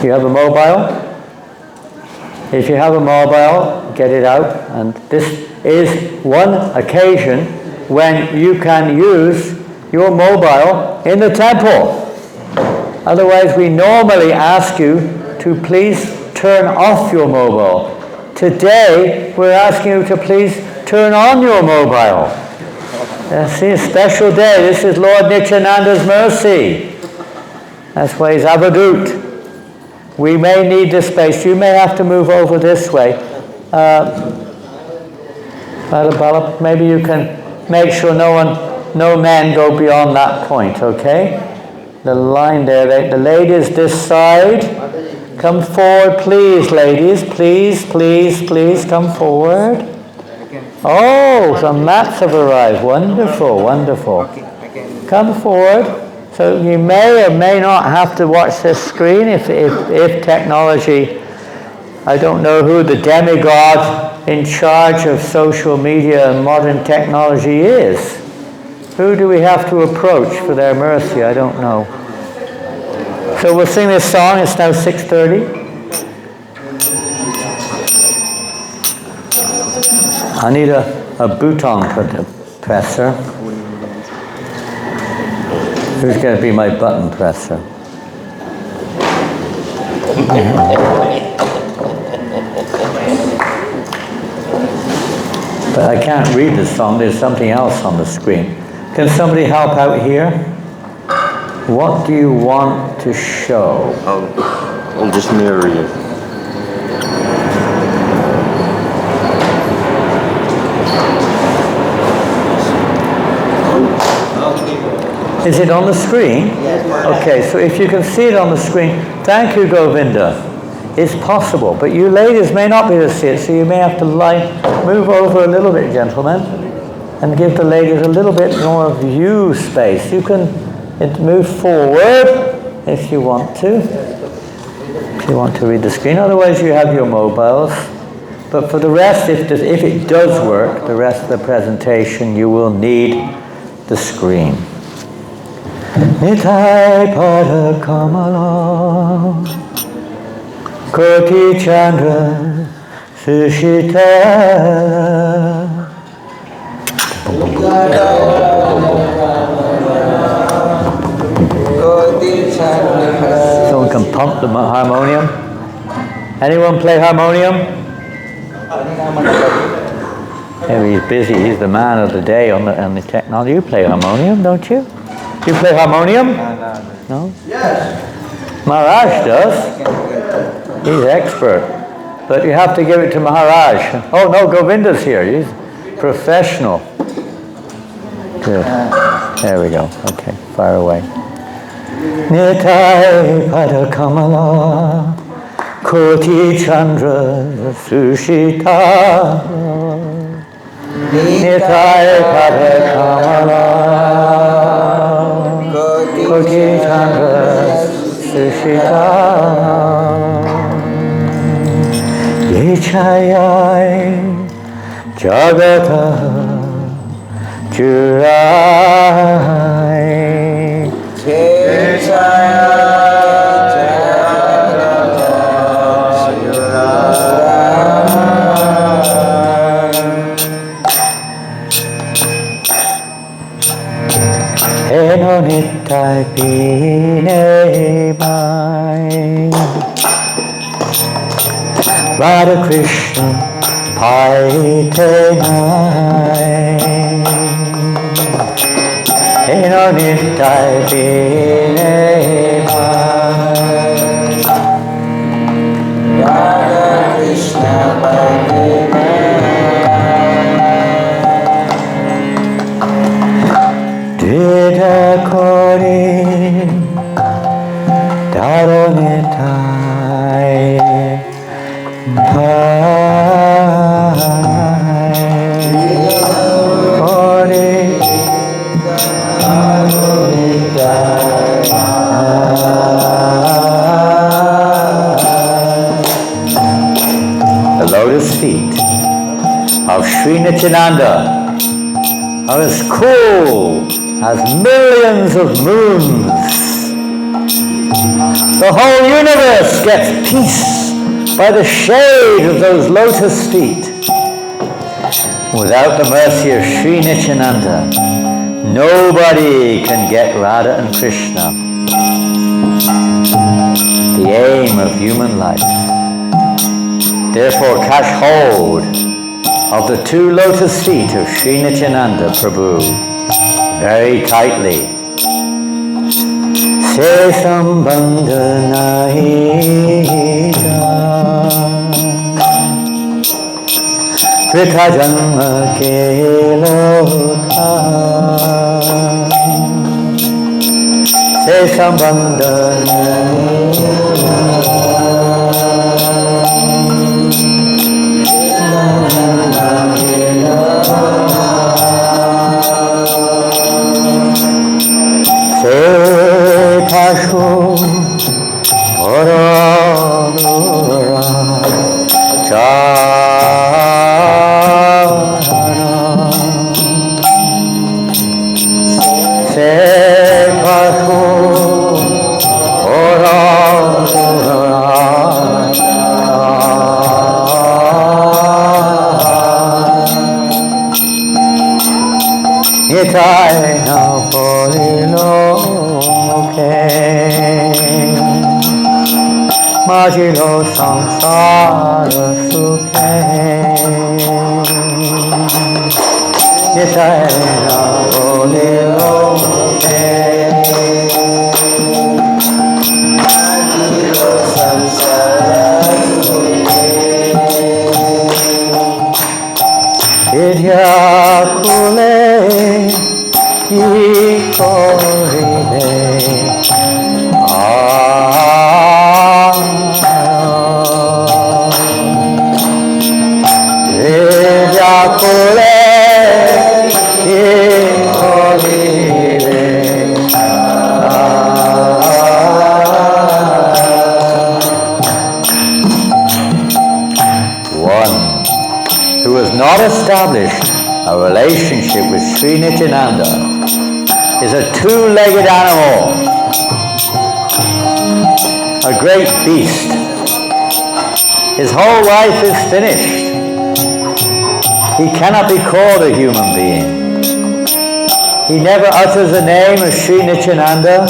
You have a mobile? If you have a mobile, get it out. And this is one occasion when you can use your mobile in the temple. Otherwise, we normally ask you to please turn off your mobile. Today, we're asking you to please turn on your mobile. See, a special day. This is Lord Nityānanda's mercy. That's why he's avadut. We may need this space. You may have to move over this way. Maybe you can make sure no men go beyond that point, okay? The line there, the ladies this side. Come forward, please, ladies. Please, please, please come forward. Oh, some mats have arrived. Wonderful, wonderful. Come forward. So you may or may not have to watch this screen if technology, I don't know who the demigod in charge of social media and modern technology is. Who do we have to approach for their mercy? I don't know. So we'll sing this song. It's now 6:30. I need a button presser. Who's going to be my button presser? But I can't read the song. There's something else on the screen. Can somebody help out here? What do you want to show? I'll just mirror you. Is it on the screen? Yes. Okay, so if you can see it on the screen, thank you, Govinda. It's possible, but you ladies may not be able to see it, so you may have to move over a little bit, gentlemen, and give the ladies a little bit more view space. You can move forward if you want to read the screen. Otherwise, you have your mobiles. But for the rest, if it does work, the rest of the presentation, you will need the screen. Nitai pada kamala Koti chandra sushita Someone can pump the harmonium. Anyone play harmonium? Yeah, he's busy. He's the man of the day on the technology. You play harmonium, don't you? You play harmonium? No? Yes. Maharaj does. He's expert. But you have to give it to Maharaj. Oh no, Govinda's here. He's professional. Good. There we go. Okay, fire away. Nitai pada kamala Koti chandra sushita Nitai pada kamala Koti chandra sushita Yechayai jagata jurai Yechayai jagata jurai Eno nitai pine mai Radha Krishna paite nai Eno nitai pine mai Radha Krishna paite nai Dita kori daro nitai The lotus feet of Sri Nityānanda are as cool as millions of moons. The whole universe universe gets peace by the shade of those lotus feet. Without the mercy of Sri Nityānanda, nobody can get Radha and Krishna, the aim of human life. Therefore, catch hold of the two lotus feet of Sri Nityānanda Prabhu very tightly. Se sambandha nahi Pritha janma kelotha Se sambandha Se pasho orora Nityānanda poliloke Majilo samsara sukhe Nityānanda poliloke Majilo samsara sukhe Vidyakule ki koribe Vidyakule ki koribe One who has not established a relationship with Sri Nityānanda is a two-legged animal, a great beast. His whole life is finished. He cannot be called a human being. He never utters the name of Sri Nityānanda.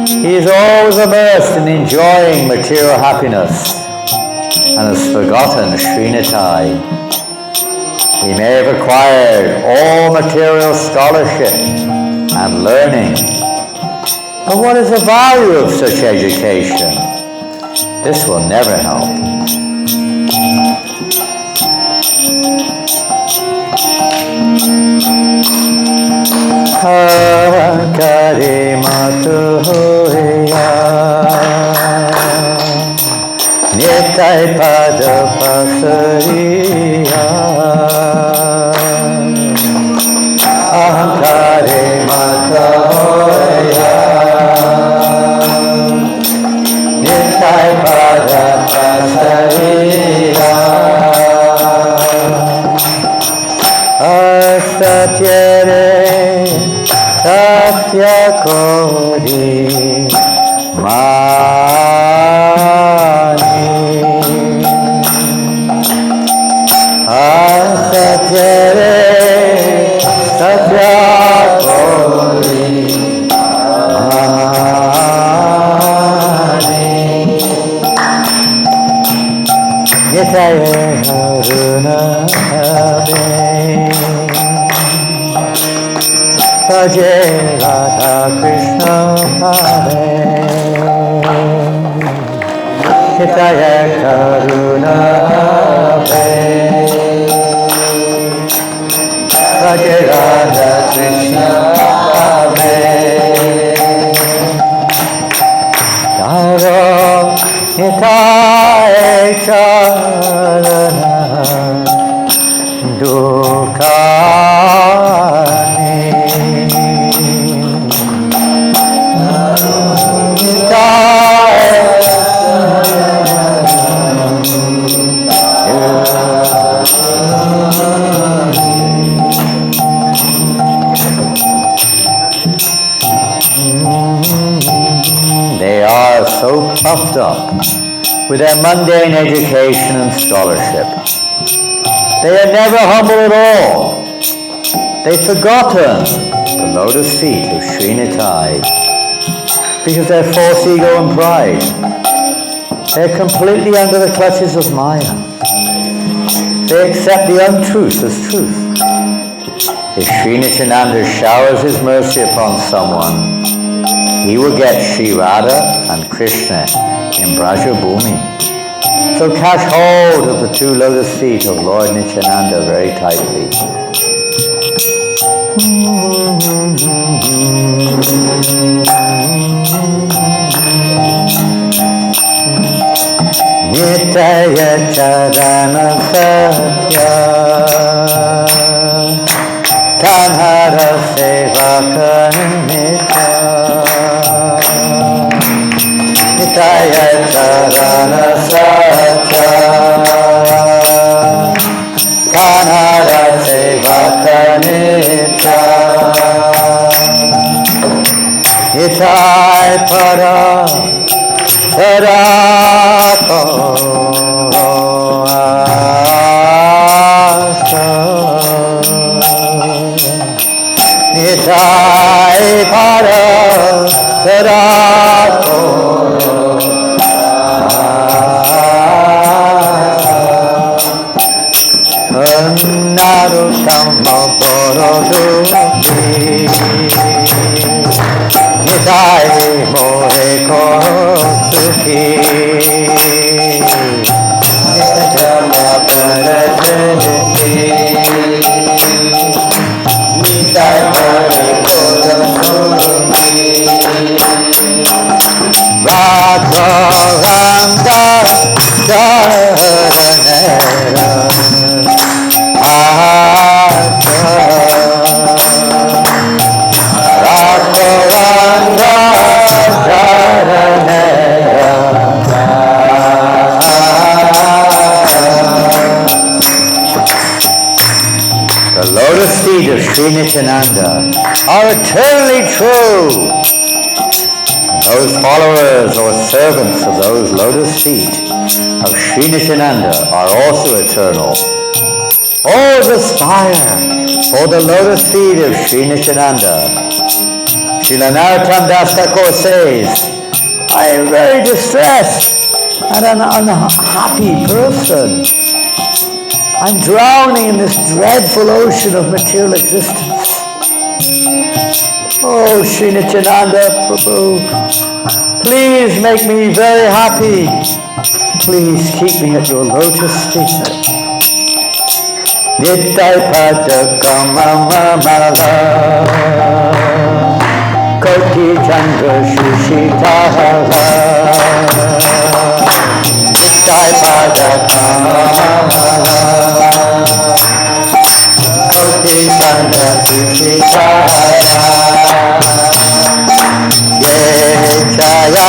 He is always immersed in enjoying material happiness and has forgotten Srinitai. He may have acquired all material scholarship and learning, but what is the value of such education? This will never help. Kare matu hoya Nitai pada pasariya Ahankare mata hoya Nitai pada pasariya Asatyare Satya kori mani Asatyare Satya kori mani Nityāya haruna Jai Radha Krishna Hare Nityāya Karuna Jai Radha Krishna Hare Jaro Nityāya Charana Dukkani They are so puffed up with their mundane education and scholarship. They are never humble at all. They've forgotten the lotus feet of Sri Nitai because they're false ego and pride. They're completely under the clutches of Maya. They accept the untruth as truth. If Sri Nityānanda showers his mercy upon someone, he will get Sri Radha and Krishna in Braja Bhumi. So catch hold of the two lotus feet of Lord Nityānanda very tightly. Nitaya Charana Satya Tanhara Sevaka Nitya Nitaya Charana Satya Tanhara Sevaka Nitya Nitai Para Tarapo Nitai Para Tarapo Narutama Boroduki Nitai More Kosuki Nitajama Parajanati Nitai More Kosuki RadhaMadhava Dharanera The lotus feet of Sri Nityānanda are eternally true. And those followers or servants of those lotus feet of Sri Nityānanda are also eternal. Always aspire for the lotus feet of Sri Nityānanda. Srila Nityānanda says, I am very distressed and an unhappy person. I'm drowning in this dreadful ocean of material existence. Oh, Sri Nityānanda Prabhu, please make me very happy. Please keep me at your lotus feet. Nitai Pada Kamamamala Koti Chandra Shushitahala Nitai Pada Kamamamala Koti Chandra Shushitahala Ye Chaya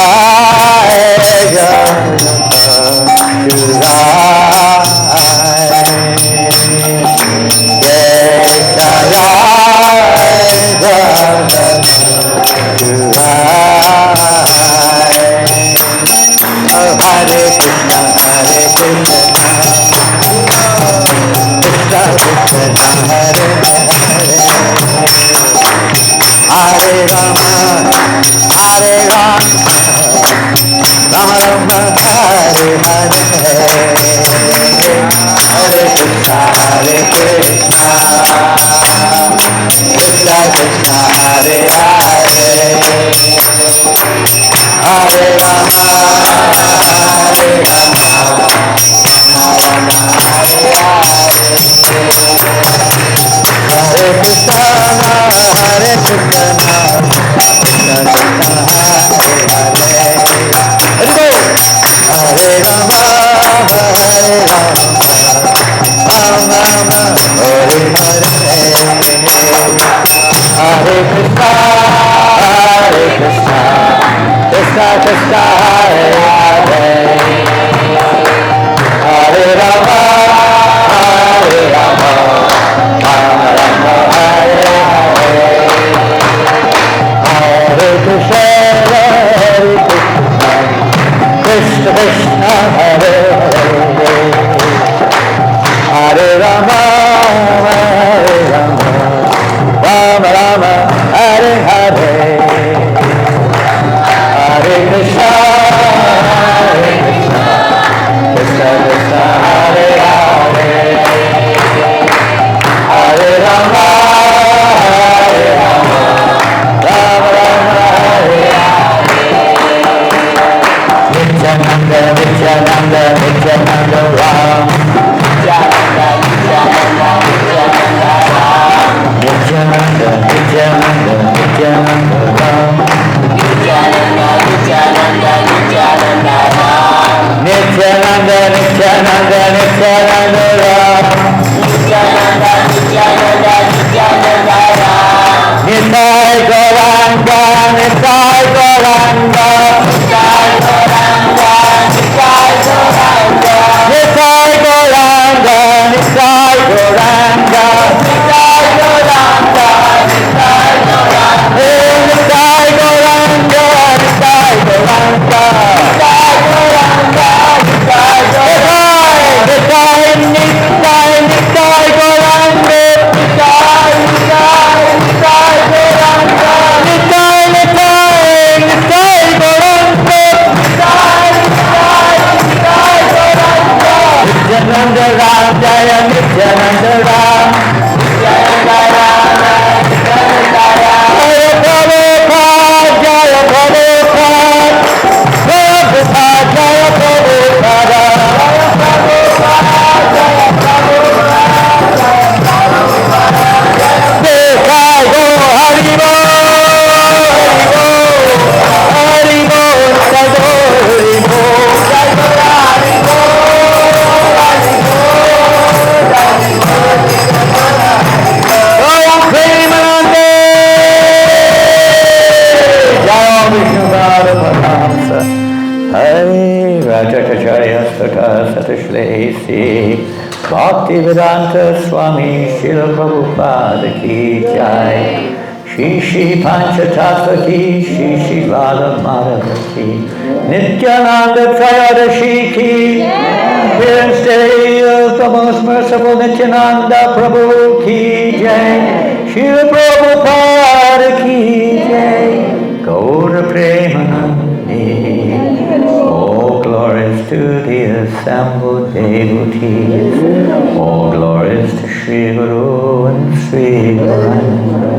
Krishna Krishna, Hare Hare Rama, Hare Rama, Rama Rama, Hare Hare, Hare Krishna, Krishna Krishna, Hare Hare, Hare Rama, Hare Rama, Rama Rama, Hare Nityananda, Nityananda, Nityananda Ram. Nityananda, Nityananda, Nityananda Ram. Nityananda, Nityananda, Nityananda Ram. Nityananda, Nityananda, Nityananda Ram. Nityananda, Nityananda, Nityananda Ram. Nityananda, Nityananda, Nityananda Ram. Nitai Gauranga, Nitai Gauranga, Nitai Gauranga, Nitai Gauranga, Nitai Gauranga, Nitai Gauranga, Nitai Gauranga, Nitai Gauranga, Nitai Gauranga, Nitai Gauranga, Nitai Gauranga, Nitai Gauranga, Nitai, Nitai, Nitai Gauranga, Nitai, Nitai, Nitai Gauranga, Nitai, Nitai, Nitai Gauranga, Nitai, Nitai, Nitai Gauranga. Nityananda Ram, Jaya Nityananda Ram, Nityananda Ram, Nityananda Ram. Jaya Prabhupada, Jaya Prabhupada, Jaya Prabhupada, Jaya Prabhupada, Jaya Prabhupada, Jaya Prabhupada. Nitai Gaur, Hari Bol, Hari Bol, Hari Bol, Nitai Gaur, Hari Bol, Nitai Gaur, Hari Bol, Hari Bol, Hari Bol. Om Premanande, Jai Vishnu Pada Padamsa, Hari Rajakacharya Staka Satashlesi, Bhaktivedanta Swami Srila Prabhupada Ki Jai, Shri Shri Panchatattva Ki, Shri Shri RadhaMadhava Ki, Nityānanda Trayodasi Ki, appearance day of the most merciful Nityānanda Prabhu Ki Jai, Srila Prabhupada Ki Jai, Gaura Premanande. All glories to the assembled devotees, all glories to Shri Guru and Shri Gauranga.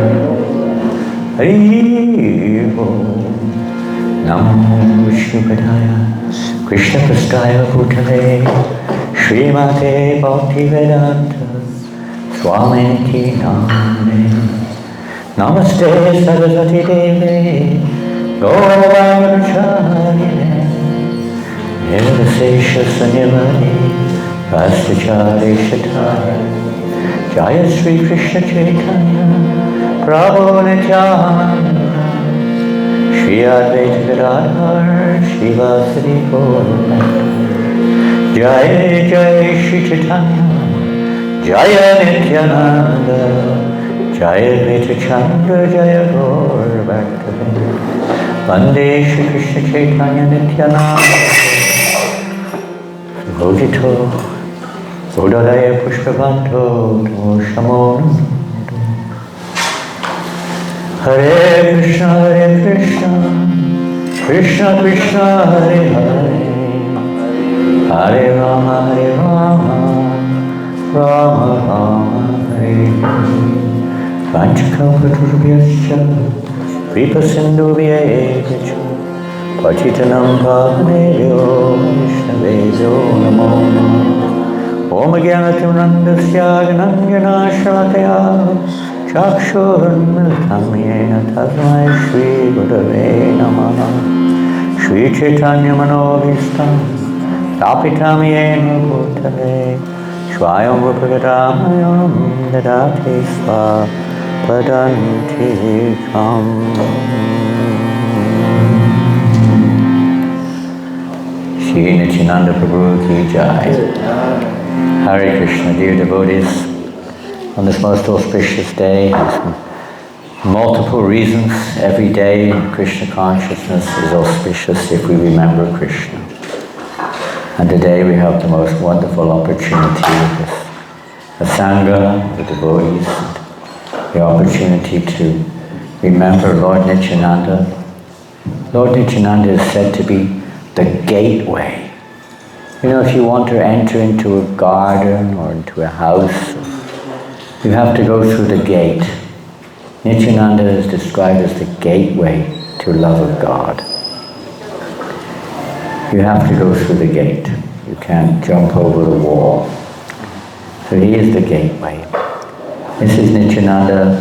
Hari Bol. Namo Vishnupadaya, Krishna Prasthaya Bhutale, Srimate Bhaktivedanta, Swamiti Namane. Namaste Saraswati Devi, Gauravacharyane, Nirvasesha Sanyamani, Vastachari Shatara, Jaya Sri Krishna Chaitanya, Prabhu Nityānanda, Shri Advaita Gadadhar, Shivasadi Gauranga, Jaya Jaya Shri Chaitanya, Jaya Nityānanda, Jaya Advaita Chandra, Jaya Gaur Bhaktavin, Vande Shri Krishna Chaitanya Nityānanda, Bhojito, Bodhadaya Pushpavanto, Shamon. Hare Krishna, Krishna Krishna, Hare Hare, Hare Rama, Rama Rama, Hare Hare. Vanchakalpatarubhyascha, Kripasindhubhyacha, Patitanam Pavanebhyo Vaishnavebhyo Namo Namaha. Om Jnanatimnandasya Gnanjana Shalakaya Chakshurunmilitam Yena Tasmai Shri Gurave Namaha. Shri Chaitanya Manobhistam Stapitam Yena Bhutale Swayam Rupagatam Dadati Svapadantikam. Shri Nityānanda Prabhu Ki Jai. Hare Krishna, dear devotees. On this most auspicious day, there's multiple reasons. Every day in Krishna consciousness is auspicious if we remember Krishna. And today we have the most wonderful opportunity with this, the Sangha, the devotees, the opportunity to remember Lord Nityānanda. Lord Nityānanda is said to be the gateway. You know, if you want to enter into a garden or into a house, you have to go through the gate. Nityānanda is described as the gateway to love of God. You have to go through the gate. You can't jump over the wall. So he is the gateway. This is Nityānanda.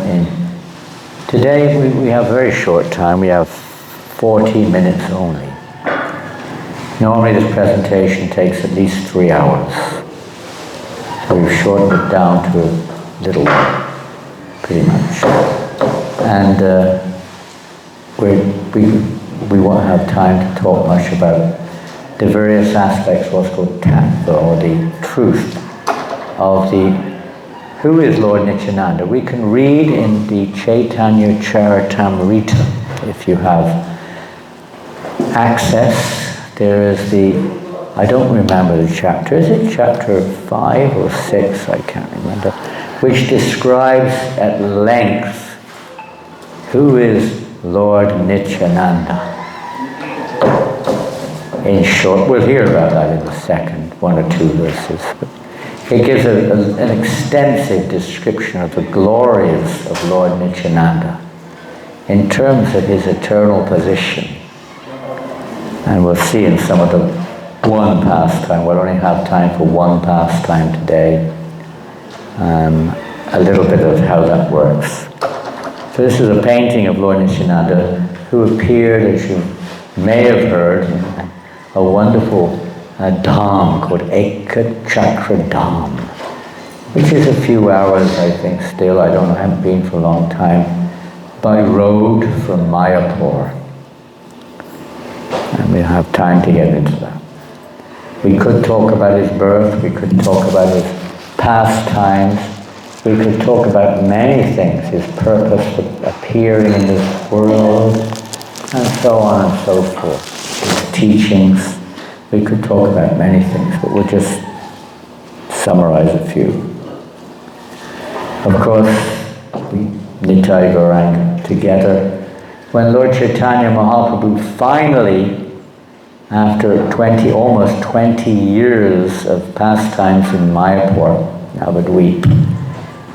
Today we have a very short time. We have 40 minutes only. Normally this presentation takes at least 3 hours. So we've shortened it down to a little one, pretty much. And we won't have time to talk much about the various aspects of what's called tattva, or the truth of who is Lord Nityānanda. We can read in the Chaitanya Charitamrita, if you have access. There is I don't remember the chapter, is it chapter 5 or 6, I can't remember, which describes at length who is Lord Nityānanda. In short, we'll hear about that in a second, 1 or 2 verses. But it gives an extensive description of the glories of Lord Nityānanda in terms of his eternal position. And we'll see in some of the one pastime, we'll only have time for one pastime today, a little bit of how that works. So this is a painting of Lord Nityānanda, who appeared, as you may have heard, in a wonderful dham called Ekachakra Dham, which is a few hours, I think, still, I don't know, I haven't been for a long time, by road from Mayapur. And we'll have time to get into that. We could talk about his birth, we could talk about his pastimes, we could talk about many things, his purpose for appearing in this world, and so on and so forth. His teachings, we could talk about many things, but we'll just summarize a few. Of course, Nitai Gauranga together. When Lord Chaitanya Mahaprabhu finally, after almost 20 years of pastimes in Mayapur, Navadvip,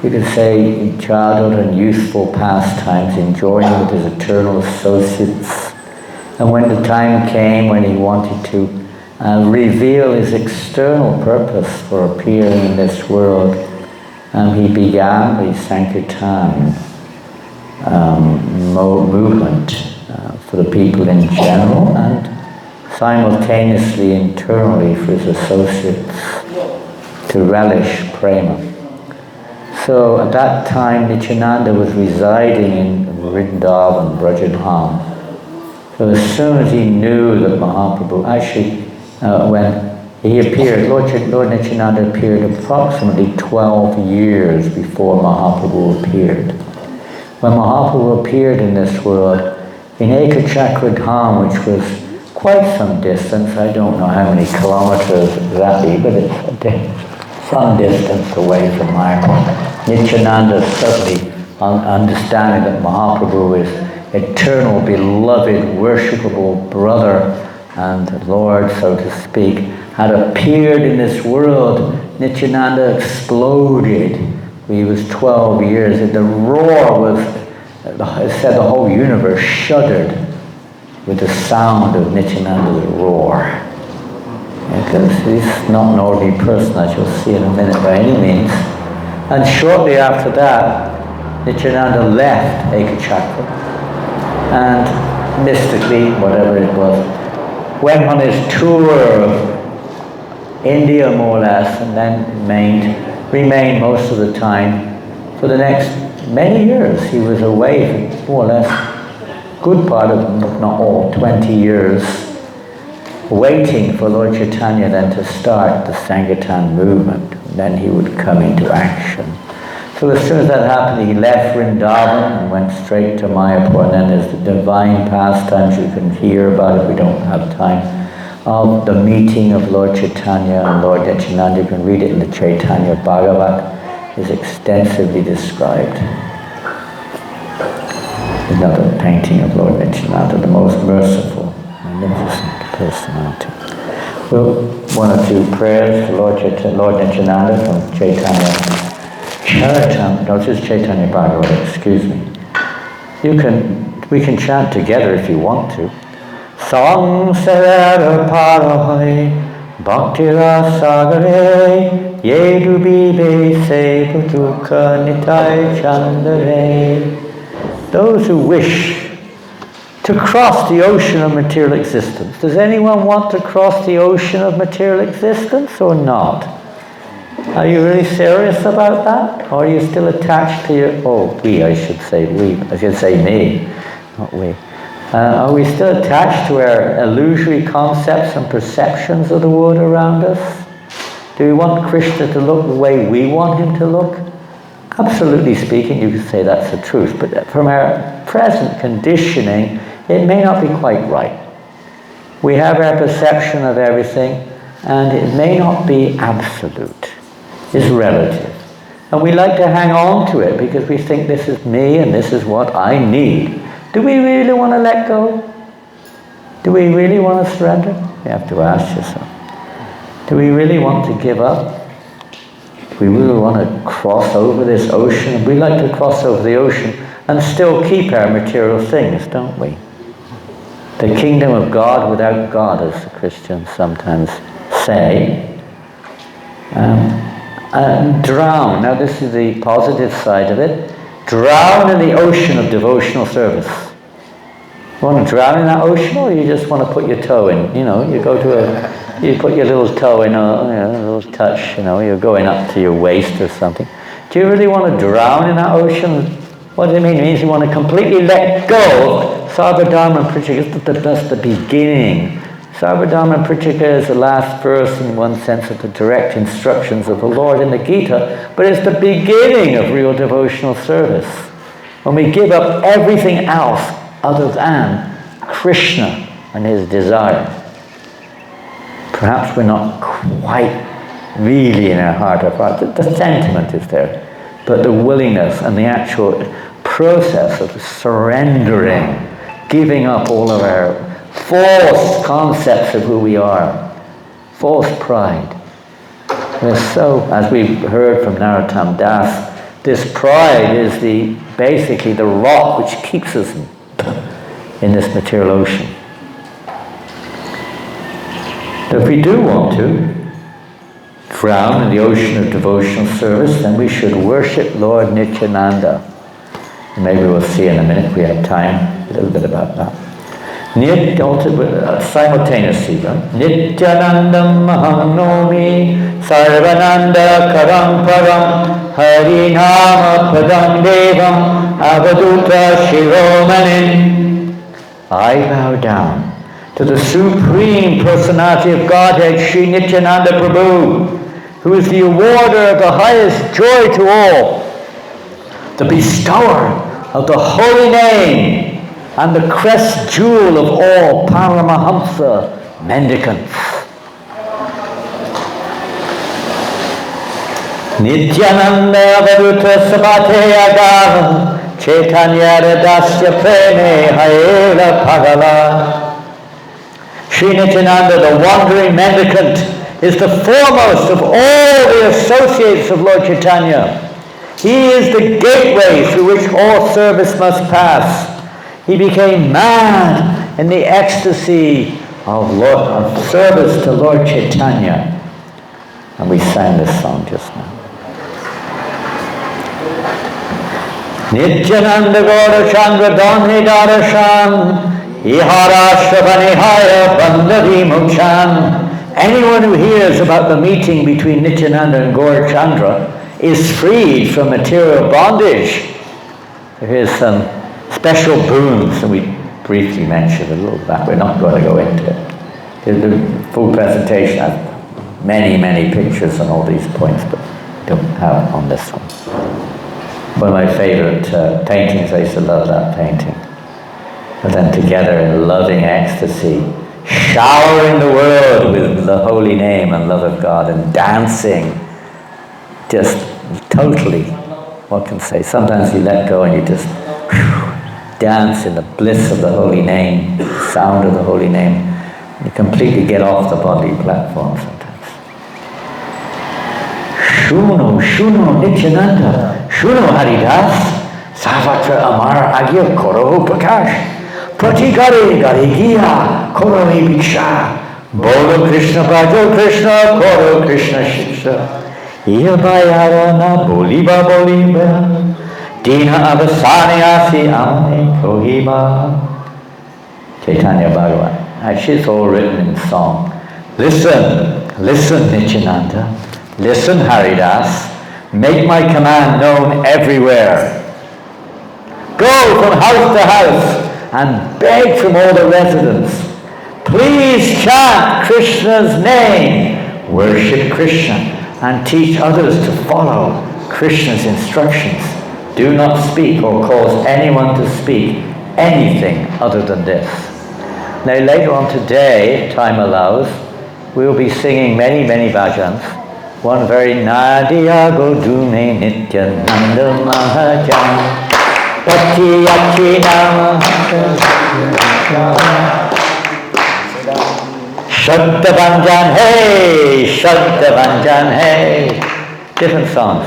you could say in childhood and youthful pastimes, enjoying with his eternal associates, and when the time came when he wanted to reveal his external purpose for appearing in this world, he began the Sankirtan movement for the people in general, and simultaneously internally for his associates to relish prema. So at that time Nityānanda was residing in Vrindavan, Brajadham. So as soon as he knew that Mahaprabhu, when he appeared, Lord Nityānanda appeared approximately 12 years before Mahaprabhu appeared. When Mahaprabhu appeared in this world, in Ekachakra Dham, which was quite some distance, I don't know how many kilometers exactly, but it's some distance away from Mayapur, Nityānanda suddenly, understanding that Mahaprabhu is eternal, beloved, worshipable brother and Lord, so to speak, had appeared in this world. Nityānanda exploded. He was 12 years, and the roar was, it said the whole universe shuddered with the sound of Nityānanda's roar. Because he's not an ordinary person, as you'll see in a minute, by any means. And shortly after that, Nityānanda left Ekachakra and mystically, whatever it was, went on his tour of India more or less, and then remained most of the time for the next many years. He was away for more or less good part of them, if not all, 20 years, waiting for Lord Chaitanya then to start the Sankirtan movement. And then he would come into action. So as soon as that happened, he left Vrindavan and went straight to Mayapur. And then there's the divine pastimes you can hear about if we don't have time. of the meeting of Lord Chaitanya and Lord Nityānanda. You can read it in the Chaitanya Bhagavat. Is extensively described. Another painting of Lord Nityānanda, the most merciful, magnificent personality. Well, one or two prayers for Lord Nityānanda from Chaitanya Charitam. No, this is Chaitanya Bhagavat, excuse me. We can chant together if you want to. Samsara Parahai Bhakti Rasagare Yedu Bibe Se Putuka Nitai Chandare. Those who wish to cross the ocean of material existence. Does anyone want to cross the ocean of material existence or not? Are you really serious about that? Or are you still attached to your... I should say me, not we. Are we still attached to our illusory concepts and perceptions of the world around us? Do we want Krishna to look the way we want him to look? Absolutely speaking, you could say that's the truth, but from our present conditioning, it may not be quite right. We have our perception of everything, and it may not be absolute. It's relative. And we like to hang on to it because we think this is me and this is what I need. Do we really want to let go? Do we really want to surrender? You have to ask yourself. Do we really want to give up? Do we really want to cross over this ocean? We like to cross over the ocean and still keep our material things, don't we? The kingdom of God without God, as the Christians sometimes say. Drown. Now this is the positive side of it. Drown in the ocean of devotional service. You want to drown in that ocean, or you just want to put your toe in? You put your little toe in, a little touch, you're going up to your waist or something. Do you really want to drown in that ocean? What does it mean? It means you want to completely let go of Sarvadharma Pritchika. That's the beginning. Sarvadharma Pritchika is the last verse in one sense of the direct instructions of the Lord in the Gita, but it's the beginning of real devotional service. When we give up everything else other than Krishna and his desire. Perhaps we're not quite really in our heart of heart. The sentiment is there, but the willingness and the actual process of surrendering, giving up all of our false concepts of who we are, false pride. We're so, as we've heard from Narottam Das, this pride is basically the rock which keeps us in this material ocean. But if we do want to drown in the ocean of devotional service, then we should worship Lord Nityānanda. Maybe we'll see in a minute, if we have time, a little bit about that. Simultaneously, Nityānandam aham nomi sarvananda karam param harinama padam devam avaduta shiromanin. I bow down to the Supreme Personality of Godhead, Sri Nityānanda Prabhu, who is the awarder of the highest joy to all, the bestower of the holy name, and the crest jewel of all Paramahamsa mendicants. Nityānanda avaduta sabate agava Chaitanya Radhasya preme haela pagala. Sri Nityānanda, the wandering mendicant, is the foremost of all the associates of Lord Chaitanya. He is the gateway through which all service must pass. He became mad in the ecstasy of service to Lord Chaitanya. And we sang this song just now. Nityānanda Gaura Chandra Dhanhi Darashan Iharashravanihaya Bandhavi Mochan. Anyone who hears about the meeting between Nityānanda and Gaura Chandra is freed from material bondage. Here's some special boons, and we briefly mentioned a little of that. We're not going to go into it. The full presentation has many, many pictures on all these points, but don't have on this one. One of my favorite paintings, I used to love that painting. And then together in loving ecstasy, showering the world with the holy name and love of God, and dancing, just totally, what can I say, sometimes you let go and you just dance in the bliss of the holy name, the sound of the holy name. You completely get off the body platform sometimes. Shuno, Shuno, Nityānanda, Shuno Haridas, Savatra Amar Agya Koro Prakash, Pratigare Garigiya Koro Biksha, Bolo Krishna Bhajo Krishna, Koro Krishna Shiksha, Ilbayarana Boliba Boliba, Dina Abasanyasi Ame Kohiba. Chaitanya Bhagavan. Actually, it's all written in song. Listen, listen, Nityānanda. Listen, Haridas. Make my command known everywhere. Go from house to house and beg from all the residents. Please chant Krishna's name. Worship Krishna and teach others to follow Krishna's instructions. Do not speak or cause anyone to speak anything other than this. Now later on today, if time allows, we will be singing many, many bhajans. One very Nadia Godune Nityānanda Mahajan Pati Yaki Nama Shadda Banjan Hey, Shadda Banjan Hey. Different songs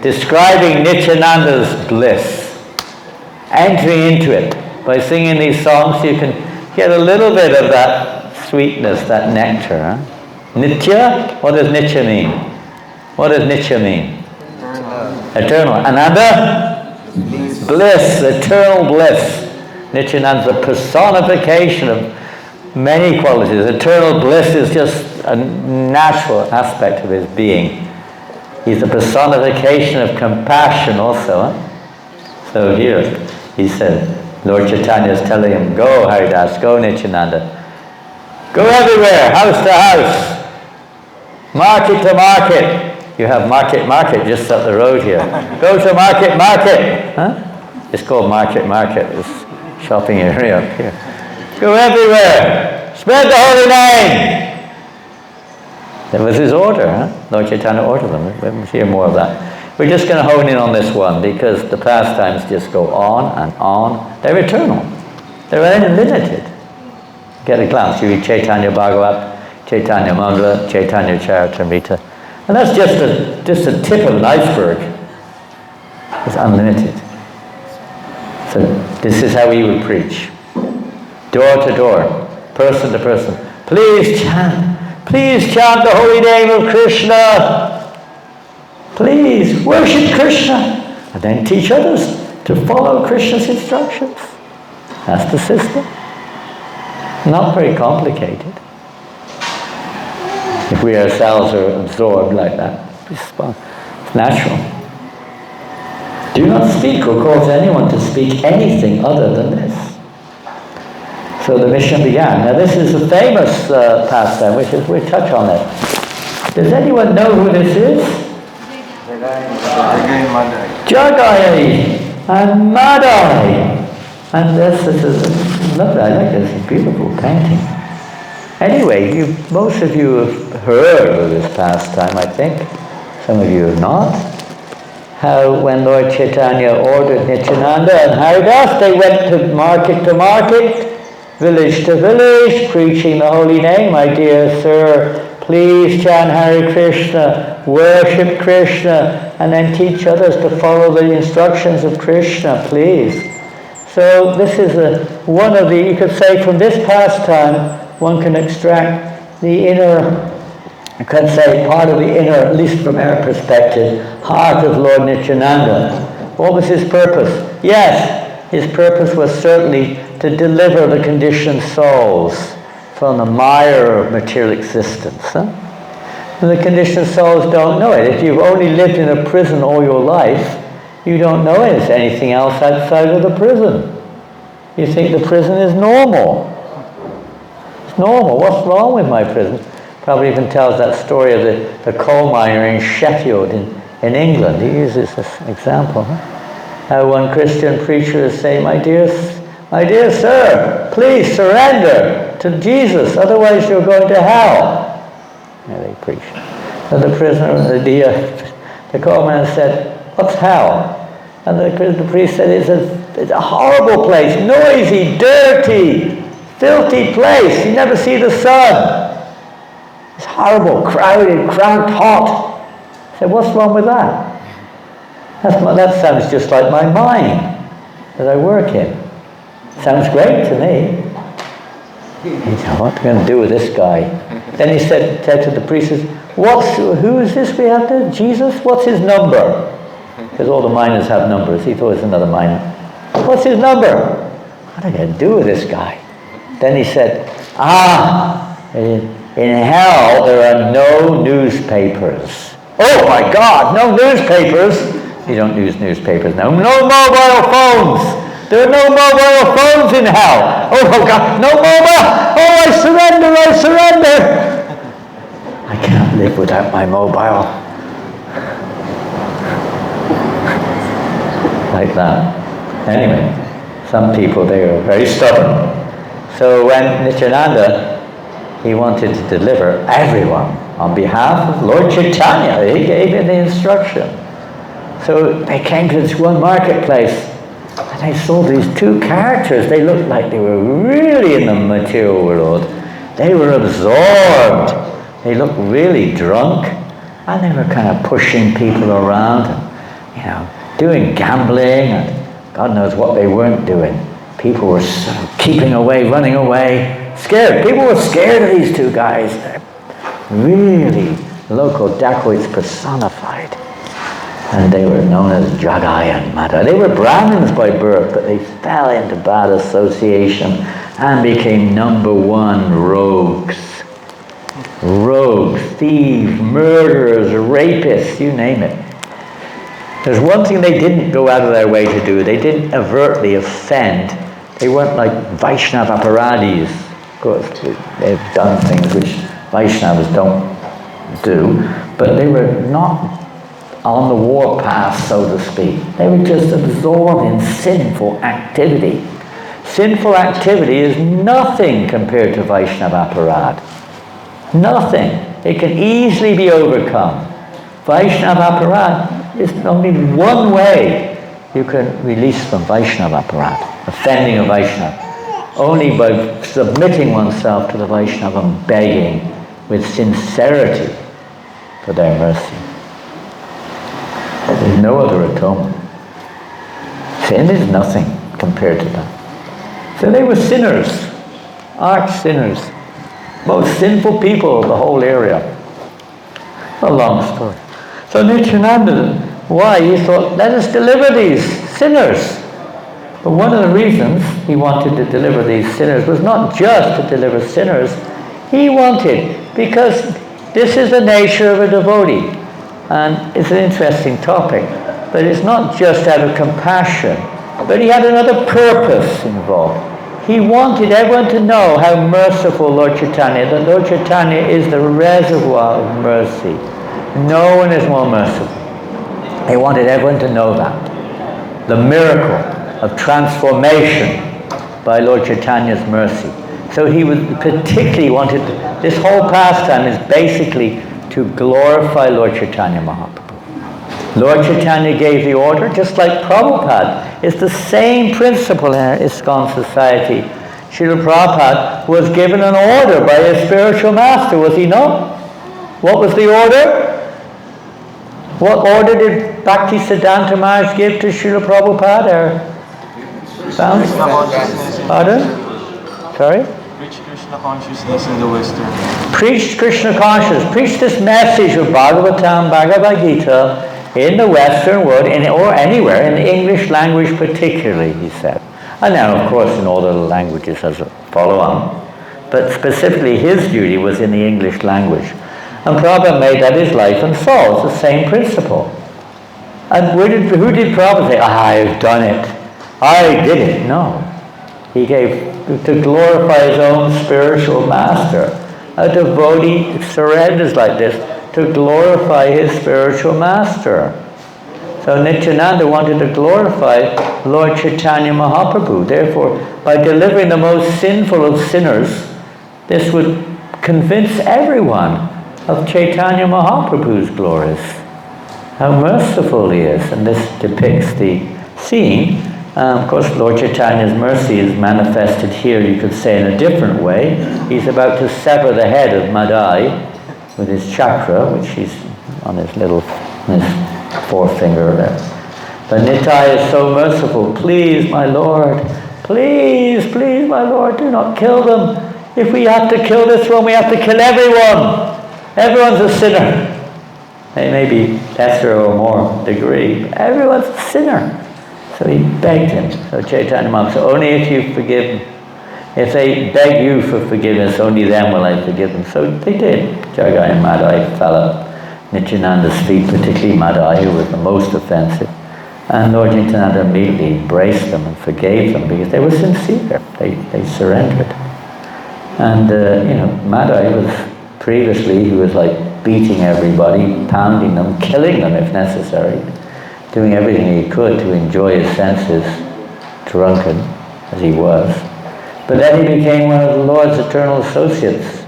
describing Nityananda's bliss. Entering into it. By singing these songs you can get a little bit of that sweetness, that nectar. Nitya? What does Nitya mean? What does Nitya mean? Eternal. Ananda? Bliss, eternal bliss. Nityananda is a personification of many qualities. Eternal bliss is just a natural aspect of his being. He's the personification of compassion also. So here, he said, Lord Chaitanya is telling him, go Haridas, go Nityānanda. Go everywhere, house to house, market to market. You have market just up the road here. Go to market. Huh? It's called market. It's shopping area up here. Go everywhere. Spread the holy name. That was his order. Huh? Lord Chaitanya ordered them. We'll hear more of that. We're just going to hone in on this one because the pastimes just go on and on. They're eternal. They're unlimited. Get a glance. You read Chaitanya Bhagavat, Chaitanya Mangala, Chaitanya Charitamrita. And that's just a tip of an iceberg. It's unlimited. So this is how we would preach. Door to door, person to person. Please chant the holy name of Krishna. Please worship Krishna. And then teach others to follow Krishna's instructions. That's the system. Not very complicated. If we ourselves are absorbed like that, it's natural. Do not speak or cause anyone to speak anything other than this. So the mission began. Now this is a famous pastime, which is, we'll touch on it. Does anyone know who this is? Jagai and Madai. And this is lovely. I like this beautiful painting. Anyway, most of you have heard of this pastime, I think. Some of you have not. How when Lord Chaitanya ordered Nityānanda and Haridas, they went to market, village to village, preaching the holy name. My dear sir, please chant Hare Krishna, worship Krishna, and then teach others to follow the instructions of Krishna, please. So this is one of the, you could say from this pastime, one can extract the inner, I could say part of the inner, at least from our perspective, heart of Lord Nityānanda. What was his purpose? Yes, his purpose was certainly to deliver the conditioned souls from the mire of material existence. Huh? And the conditioned souls don't know it. If you've only lived in a prison all your life, you don't know it's anything else outside of the prison. You think the prison is normal. It's normal. What's wrong with my prison? Probably even tells that story of the coal miner in Sheffield in England. He uses this example. Huh? How one Christian preacher is saying, my dear sir, please surrender. to Jesus, otherwise you're going to hell. Yeah, they preached. So the prisoner, the common said, what's hell? And the priest said, it's a horrible place, noisy, dirty, filthy place. You never see the sun. It's horrible, crowded, hot. I said, what's wrong with that? That sounds just like my mind that I work in. Sounds great to me. He said, what are we going to do with this guy? Then he said to the priest, who is this we have there? Jesus? What's his number? Because all the miners have numbers. He thought it was another miner. What's his number? What are we going to do with this guy? Then he said, in hell there are no newspapers. Oh my God, no newspapers? You don't use newspapers now. No mobile phones. There are no mobile phones in hell. Oh God, no mobile. Oh, I surrender. I can't live without my mobile. Like that. Anyway, some people, they were very stubborn. So when Nityānanda, he wanted to deliver everyone on behalf of Lord Chaitanya, he gave him the instruction. So they came to this one marketplace and they saw these two characters. They looked like they were really in the material world. They were absorbed. They looked really drunk, and they were kind of pushing people around and, doing gambling, and God knows what they weren't doing. People were sort of keeping away, running away, scared. People were scared of these two guys. They're really local dacoits personified. And they were known as Jagai and Madha. They were Brahmins by birth, but they fell into bad association and became number one rogues. Rogues, thieves, murderers, rapists, you name it. There's one thing they didn't go out of their way to do. They didn't overtly offend. They weren't like Vaishnava aparadhis. Of course, they've done things which Vaishnavas don't do, but they were not on the warpath, so to speak. They were just absorbed in sinful activity. Sinful activity is nothing compared to Vaishnava aparadh. Nothing. It can easily be overcome. Vaishnava aparadh is only one way you can release from Vaishnava aparadh, offending a Vaishnava. Only by submitting oneself to the Vaishnava and begging with sincerity for their mercy. There's no other atonement. Sin is nothing compared to that. So they were sinners, arch sinners, most sinful people of the whole area. A long story. So Nityānanda, why? He thought, let us deliver these sinners. But one of the reasons he wanted to deliver these sinners was not just to deliver sinners. He wanted, because this is the nature of a devotee. And it's an interesting topic. But it's not just out of compassion. But he had another purpose involved. He wanted everyone to know how merciful Lord Chaitanya, that Lord Chaitanya is the reservoir of mercy. No one is more merciful. He wanted everyone to know that. The miracle of transformation by Lord Chaitanya's mercy. So he was particularly wanted, this whole pastime is basically to glorify Lord Chaitanya Mahaprabhu. Lord Chaitanya gave the order, just like Prabhupada. It's the same principle in our Iskcon society. Srila Prabhupada was given an order by his spiritual master, was he not? What was the order? What order did Bhakti Siddhanta Maharaj give to Srila Prabhupada? Pardon? Sorry? Preach Krishna consciousness in the Western. Preach Krishna consciousness. Preach this message of Bhagavatam, Bhagavad Gita in the Western world, or anywhere, in the English language particularly, he said. And now, of course, in all the languages as a follow-on. But specifically, his duty was in the English language. And Prabhupada made that his life and soul. It's the same principle. And who did Prabhupada say, I've done it, I did it? No. He gave, to glorify his own spiritual master. A devotee surrenders like this to glorify his spiritual master. So Nityānanda wanted to glorify Lord Chaitanya Mahaprabhu. Therefore, by delivering the most sinful of sinners, this would convince everyone of Chaitanya Mahaprabhu's glories. How merciful he is. And this depicts the scene. Of course, Lord Chaitanya's mercy is manifested here, you could say, in a different way. He's about to sever the head of Madai with his chakra, which he's on his forefinger there. But Nitai is so merciful. Please, my Lord, please, my Lord, do not kill them. If we have to kill this one, we have to kill everyone. Everyone's a sinner. They may be lesser or more degree, but everyone's a sinner. So he begged him. So Chaitanya Mahaprabhu said, only if you forgive them. If they beg you for forgiveness, only then will I forgive them. So they did. Jagai and Madai fell at Nityananda's feet, particularly Madai, who was the most offensive. And Lord Nityananda immediately embraced them and forgave them because they were sincere. They surrendered. And, Madai was previously, he was like beating everybody, pounding them, killing them if necessary, doing everything he could to enjoy his senses, drunken as he was. But then he became one of the Lord's eternal associates.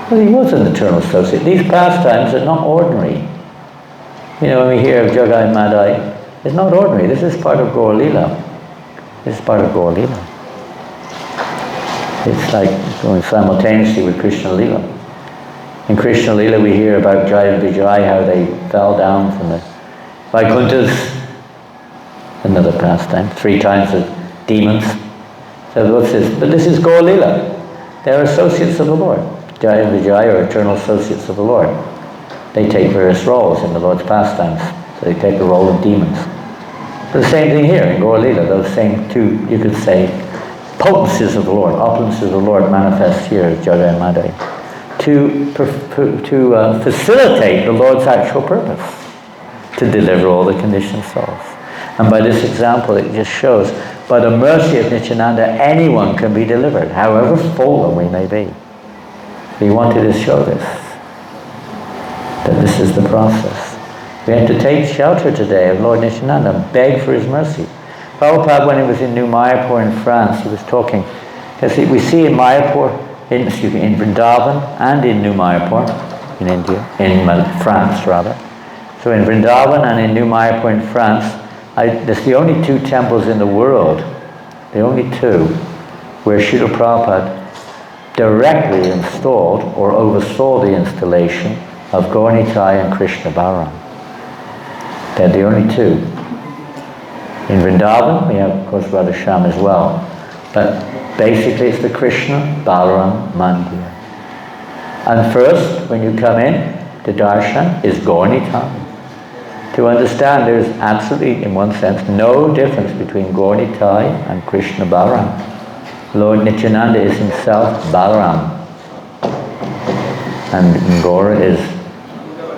Well, he was an eternal associate. These pastimes are not ordinary. When we hear of Jagai Madai, it's not ordinary. This is part of Gaur Lila. This is part of Gaur Lila. It's like going simultaneously with Krishna Lila. In Krishna Lila we hear about Jaya and Vijay, how they fell down from the Vaikunthas, another pastime, 3 times the demons. So what's this? But this is Gaur Lila. They're associates of the Lord. Jaya and Vijay are eternal associates of the Lord. They take various roles in the Lord's pastimes. So they take the role of demons. But the same thing here in Gaur Lila, those same two, you could say, potencies of the Lord, opulences of the Lord manifest here as Jagai and Madai to facilitate the Lord's actual purpose, to deliver all the conditioned souls. And by this example, it just shows, by the mercy of Nityananda, anyone can be delivered, however fallen we may be. We wanted to show this, that this is the process. We have to take shelter today of Lord Nityānanda and beg for his mercy. Prabhupada, when he was in New Mayapur in France, he was talking, because we see in Mayapur, in Vrindavan and in New Mayapur, in India, in France rather. So in Vrindavan and in New Mayapur in France, there's the only 2 temples in the world, the only 2, where Srila Prabhupada directly installed or oversaw the installation of Gaur Nitai and Krishna Balaram. They're the only 2. In Vrindavan, we have, of course, Radha as well. But basically, it's the Krishna Balaram Mandir. And first, when you come in, the darshan is Gaur Nitai. To understand, there is absolutely, in one sense, no difference between Gaur Nitai and Krishna Balaram. Lord Nityananda is himself Balaram. And Gaur is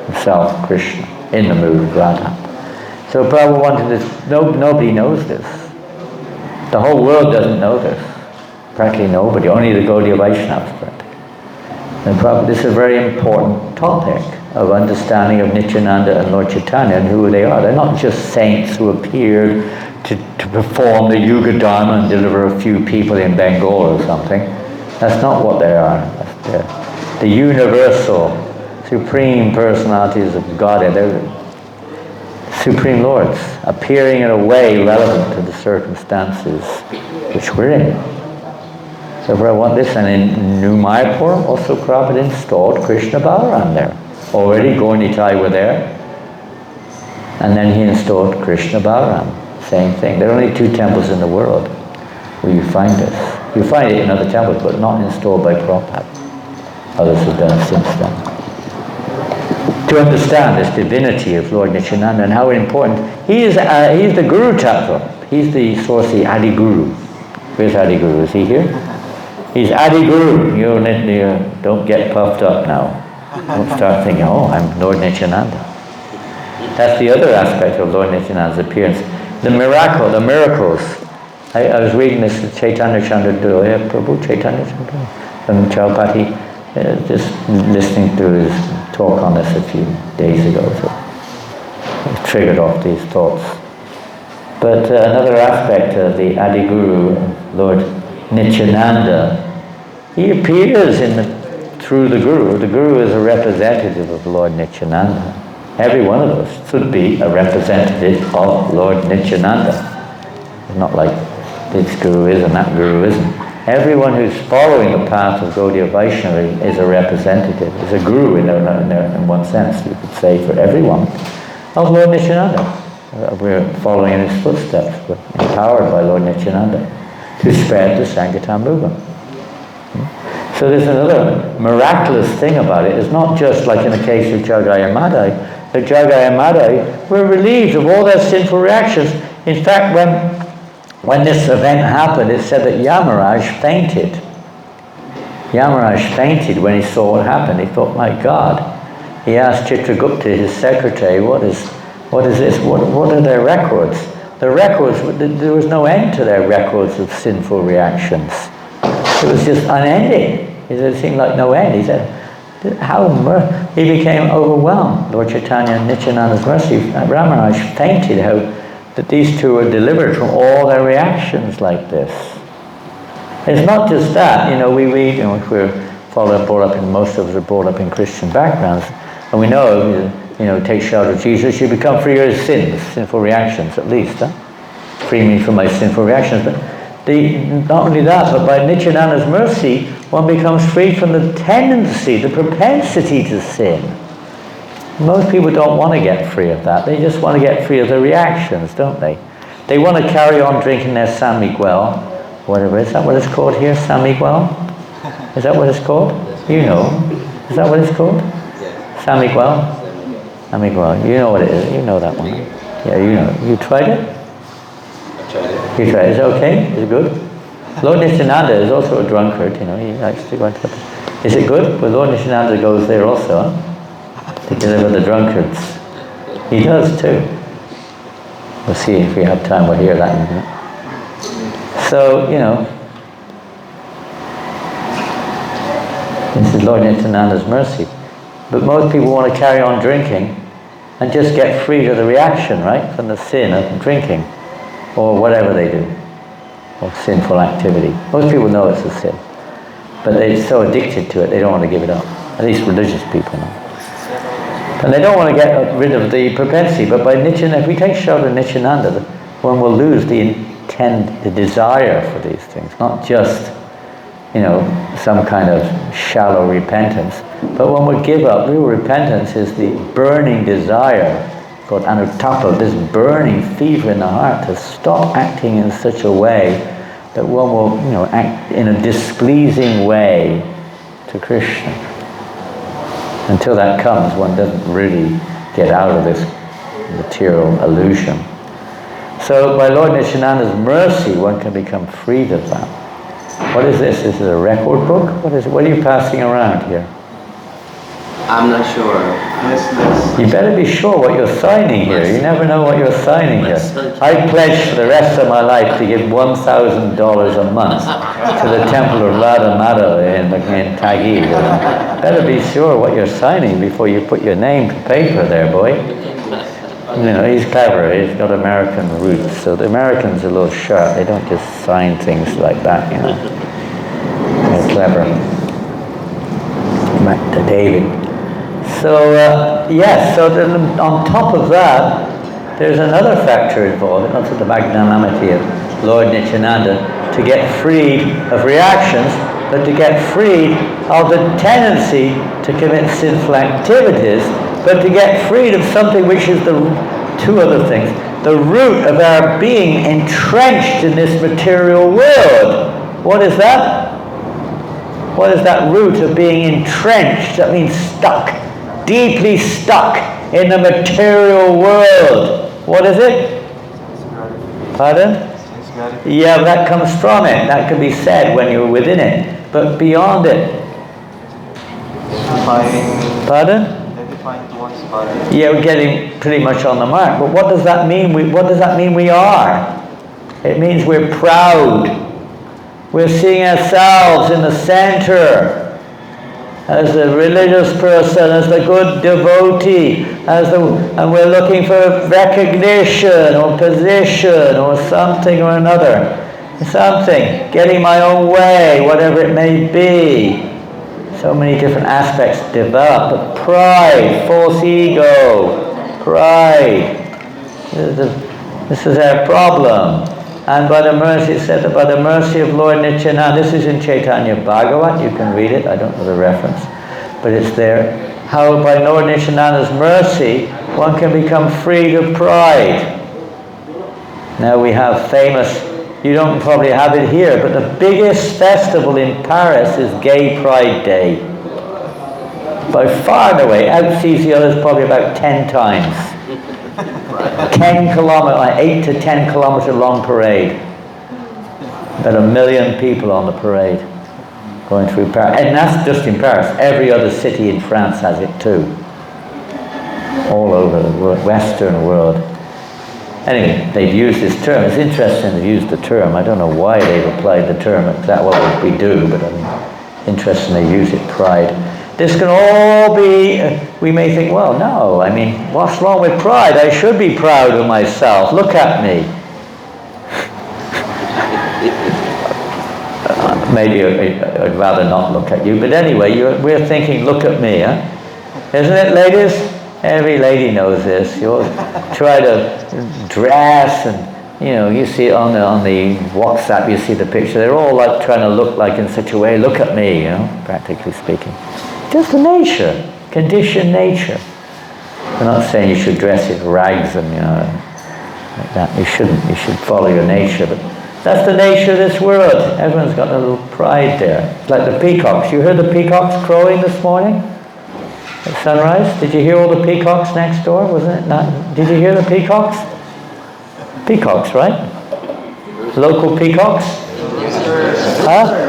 himself Krishna, in the mood of Radha. So Prabhupada wanted this, nobody knows this. The whole world doesn't know this. Practically nobody, only the Gaudiya Vaishnavas practically. And Prabhupada, this is a very important topic of understanding of Nityananda and Lord Chaitanya and who they are. They're not just saints who appeared to perform the Yuga Dharma and deliver a few people in Bengal or something. That's not what they are. The universal, supreme personalities of Godhead. They're Supreme Lords, appearing in a way relevant to the circumstances which we're in. So I want this, and in New Mayapur, also Prabhupada installed Krishna Balaram there. Already Gaur Nitai were there, and then he installed Krishna Balaram. Same thing. There are only 2 temples in the world where you find this. You find it in other temples, but not installed by Prabhupada. Others have done it since then. To understand this divinity of Lord Nityananda and how important he's the Guru Tattva. He's the source, the Adi Guru. Where's Adi Guru? Is he here? He's Adi Guru. You don't get puffed up now. Don't start thinking, oh, I'm Lord Nityananda. That's the other aspect of Lord Nityananda's appearance. The miracles. I was reading this with Chaitanya Chandra Prabhu Chaitanya Chandra from Chaupati, just listening to his talk on this a few days ago, so it triggered off these thoughts. But another aspect of the Adi Guru, Lord Nityānanda, He appears through the Guru. The Guru is a representative of Lord Nityānanda. Every one of us should be a representative of Lord Nityānanda. It's not like this Guru is and that Guru isn't. Everyone who's following the path of Gaudiya Vaishnava is a representative, is a Guru in one sense, you could say, for everyone, of Lord Nityānanda. We're following in his footsteps. We're empowered by Lord Nityānanda to spread the Sangatamruga. So there's another miraculous thing about it. It's not just like in the case of Jagaya Madai. The Jagaya Madai were relieved of all their sinful reactions. In fact, when this event happened, it said that Yamaraj fainted. Yamaraj fainted when he saw what happened. He thought, my God. He asked Chitragupta, his secretary, what is this? What are their records? The records, there was no end to their records of sinful reactions. It was just unending. It seemed like no end. He said, he became overwhelmed. Lord Chaitanya and Nityananda's mercy, Ramaraj fainted that these two were delivered from all their reactions like this. It's not just that. We read, if we're brought up in, most of us are brought up in Christian backgrounds, and we know, take shelter of Jesus, you become free of your sins, sinful reactions at least. Free me from my sinful reactions. But not only that, but by Nityananda's mercy, one becomes free from the tendency, the propensity to sin. Most people don't want to get free of that. They just want to get free of the reactions, don't they? They want to carry on drinking their San Miguel, whatever. Is that what it's called here, San Miguel? Is that what it's called? You know. Is that what it's called? San Miguel? San Miguel. You know what it is. You know that one. Yeah, you know. You tried it? You tried it. Is it okay? Is it good? Lord Nityānanda is also a drunkard, he likes to go into the... Is it good? Well, Lord Nityānanda goes there also, to deliver the drunkards. He does too. We'll see if we have time, we'll hear that in a minute. So, this is Lord Nityananda's mercy. But most people want to carry on drinking and just get free of the reaction, right? From the sin of drinking, or whatever they do. Of sinful activity. Most people know it's a sin, but they're so addicted to it they don't want to give it up. At least religious people know. And they don't want to get rid of the propensity, but by Nityananda, if we take shelter in Nityananda, one will lose the desire for these things, not just, some kind of shallow repentance, but one would give up. Real repentance is the burning desire, called anuttapa, this burning fever in the heart to stop acting in such a way that one will, act in a displeasing way to Krishna. Until that comes, one doesn't really get out of this material illusion. So by Lord Nityananda's mercy, one can become freed of that. What is this? This is a record book? What are you passing around here? I'm not sure. Yes. You better be sure what you're signing here. You never know what you're signing here. I pledge for the rest of my life to give $1,000 a month to the temple of RadhaMadhava in Tagir. Better be sure what you're signing before you put your name to paper there, boy. He's clever. He's got American roots. So the Americans are a little sharp. They don't just sign things like that, They're clever. Back to David. So, so then on top of that, there's another factor involved, also the magnanimity of Lord Nityananda, to get freed of reactions, but to get freed of the tendency to commit sinful activities, but to get freed of something which is two other things. The root of our being entrenched in this material world. What is that? What is that root of being entrenched? That means stuck. Deeply stuck in the material world. What is it? Pardon? Yeah, that comes from it. That can be said when you're within it. But beyond it. Pardon? Yeah, we're getting pretty much on the mark. But what does that mean? What does that mean we are? It means we're proud. We're seeing ourselves in the center. As the religious person, as the good devotee, and we're looking for recognition or position or something or another. something, getting my own way, whatever it may be. So many different aspects develop, but pride, false ego, pride. This is our problem. And by the mercy, it said that by the mercy of Lord Nityānanda, this is in Chaitanya Bhagavat, you can read it, I don't know the reference, but it's there. How by Lord Nityananda's mercy, one can become freed of pride. Now we have famous, you don't probably have it here, but the biggest festival in Paris is Gay Pride Day. By far and away, outsees the others probably about 10 times. 10 kilometer, like 8 to 10 kilometer long parade. About 1 million people on the parade going through Paris. And that's just in Paris. Every other city in France has it too. All over the world, Western world. Anyway, they've used this term. It's interesting they've used the term. I don't know why they've applied the term. It's that what we do, but I mean, interesting they use it, pride. This can all be, we may think, well, no, I mean, what's wrong with pride? I should be proud of myself. Look at me. Maybe I'd rather not look at you, but anyway, we're thinking, look at me, huh? Isn't it, ladies? Every lady knows this. You try to dress, and you see it on the WhatsApp, you see the picture. They're all like trying to look like in such a way. Look at me, practically speaking. Just the nature, conditioned nature. We're not saying you should dress in rags and like that. You shouldn't. You should follow your nature, but that's the nature of this world. Everyone's got a little pride there. It's like the peacocks. You heard the peacocks crowing this morning at sunrise? Did you hear all the peacocks next door? Wasn't it not? Did you hear the peacocks? Peacocks, right? Local peacocks? Huh?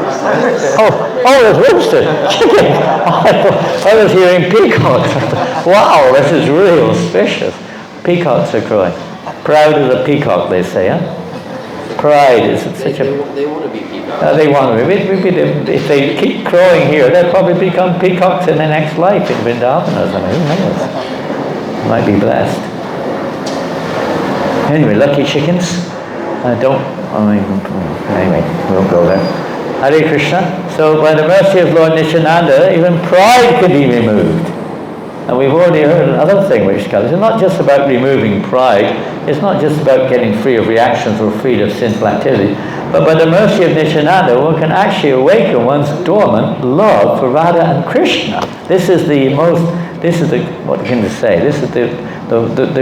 Oh, there's roasted chicken. I was hearing peacocks. Wow, this is really auspicious. Peacocks are crowing. Proud of the peacock, they say, huh? Pride is such a... They want to be peacocks. They want to be. If they keep crowing here, they'll probably become peacocks in their next life in Vrindavan or something. Who knows? Might be blessed. Anyway, lucky chickens. Anyway, we'll go there. Hare Krishna. So by the mercy of Lord Nityānanda, even pride can be removed. And we've already heard another thing which comes. It's not just about removing pride. It's not just about getting free of reactions or free of sinful activity. But by the mercy of Nityānanda, one can actually awaken one's dormant love for Radha and Krishna. This is the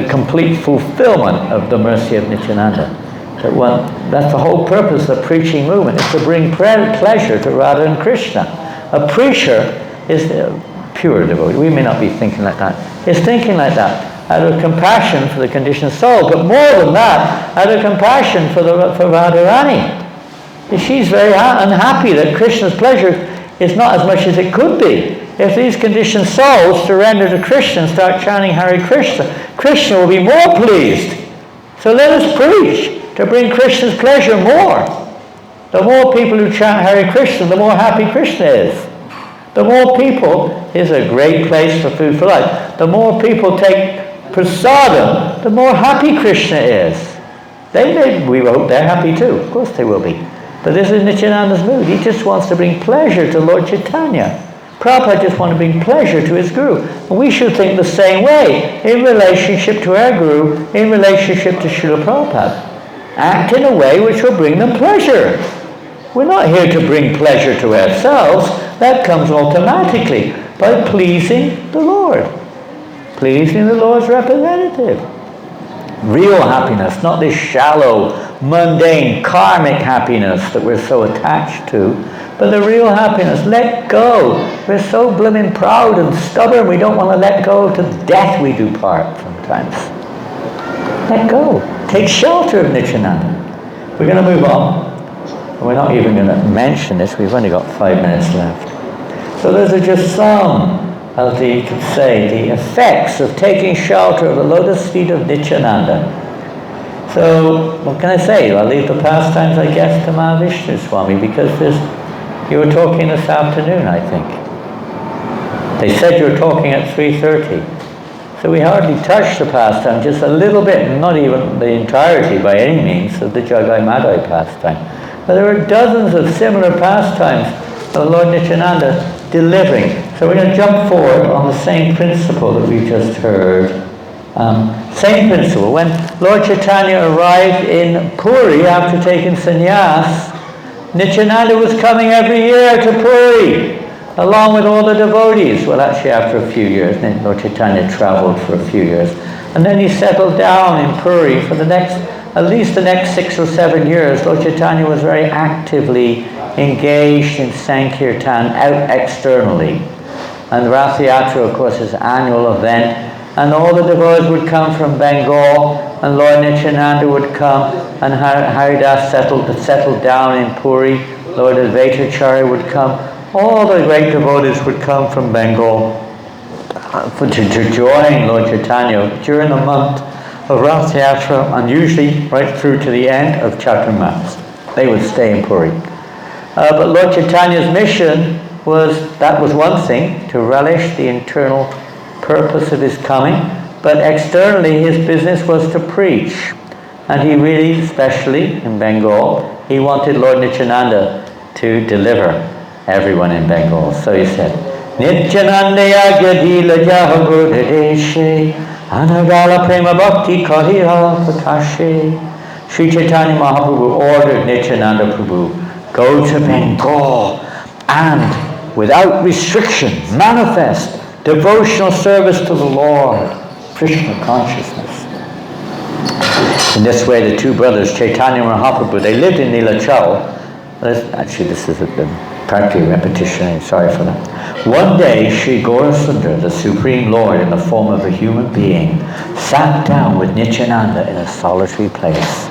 complete fulfillment of the mercy of Nityānanda. That's the whole purpose of the preaching movement, is to bring pleasure to Radha and Krishna. A preacher is pure devotee. We may not be thinking like that. Is thinking like that out of compassion for the conditioned soul, but more than that, out of compassion for Radharani. She's very unhappy that Krishna's pleasure is not as much as it could be. If these conditioned souls surrender to Krishna and start chanting Hare Krishna, Krishna will be more pleased. So let us preach to bring Krishna's pleasure more. The more people who chant Hare Krishna, the more happy Krishna is. The more people is a great place for food for life. The more people take prasadam, the more happy Krishna is. We hope they're happy too. Of course they will be. But this is Nityananda's mood. He just wants to bring pleasure to Lord Chaitanya. Prabhupada just wants to bring pleasure to his Guru. And we should think the same way in relationship to our Guru, in relationship to Srila Prabhupada. Act in a way which will bring them pleasure. We're not here to bring pleasure to ourselves. That comes automatically by pleasing the Lord. Pleasing the Lord's representative. Real happiness, not this shallow, mundane, karmic happiness that we're so attached to, but the real happiness. Let go. We're so blooming proud and stubborn, we don't want to let go. To death we do part sometimes. Let go. Take shelter of Nityananda. We're going to move on. We're not even going to mention this. We've only got 5 minutes left. So those are just some of the, you could say, the effects of taking shelter of the lotus feet of Nityānanda. So, what can I say? I'll leave the pastimes, I guess, to Mahavishnu Swami, because you were talking this afternoon, I think. They said you were talking at 3:30. So we hardly touched the pastime, just a little bit, not even the entirety by any means, of the Jagai Madai pastime. But there were dozens of similar pastimes of Lord Nityānanda delivering. So we're going to jump forward on the same principle that we just heard. Same principle. When Lord Chaitanya arrived in Puri after taking sannyas, Nityānanda was coming every year to Puri, along with all the devotees. Well, actually after a few years, then Lord Chaitanya traveled for a few years. And then he settled down in Puri for at least the next 6 or 7 years. Lord Chaitanya was very actively engaged in Sankirtan out externally. And Rath Yatra, of course, is an annual event. And all the devotees would come from Bengal, and Lord Nityānanda would come, and Haridas settled down in Puri. Lord Advaitacharya would come. All the great devotees would come from Bengal to join Lord Chaitanya during the month of Rath Yatra, and usually right through to the end of Chaturmas. They would stay in Puri. But Lord Chaitanya's mission was one thing, to relish the internal purpose of his coming, but externally his business was to preach. And he really, especially in Bengal, he wanted Lord Nityānanda to deliver everyone in Bengal. So he said, Nityānandaya gadila jahagodadeshe anagala prema bhakti kahira prakashe. Sri Chaitanya Mahaprabhu ordered Nityānanda Prabhu, go to Bengal and without restriction manifest devotional service to the Lord, Krishna consciousness. In this way, the two brothers, Chaitanya Mahaprabhu, they lived in Nilachal. Actually, this is practically a repetition, I'm sorry for that. One day, Sri Gaurasundara, the Supreme Lord in the form of a human being, sat down with Nityānanda in a solitary place.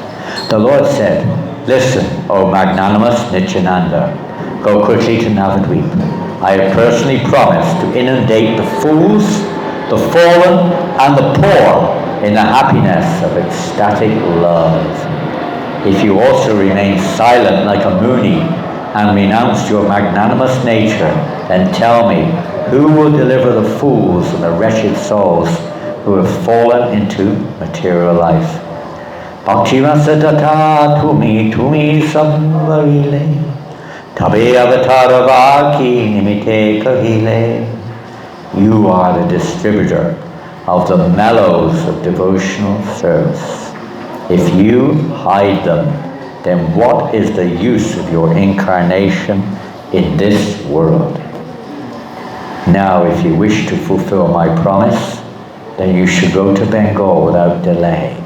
The Lord said, listen, O magnanimous Nityānanda, go quickly to Navadvip. I have personally promised to inundate the fools, the fallen, and the poor in the happiness of ecstatic love. If you also remain silent like a Muni and renounce your magnanimous nature, then tell me, who will deliver the fools and the wretched souls who have fallen into material life? Bhakti rasa tata tumi samvarile. Tabe avatara vaki nimite kahile. You are the distributor of the mellows of devotional service. If you hide them, then what is the use of your incarnation in this world? Now, if you wish to fulfill my promise, then you should go to Bengal without delay.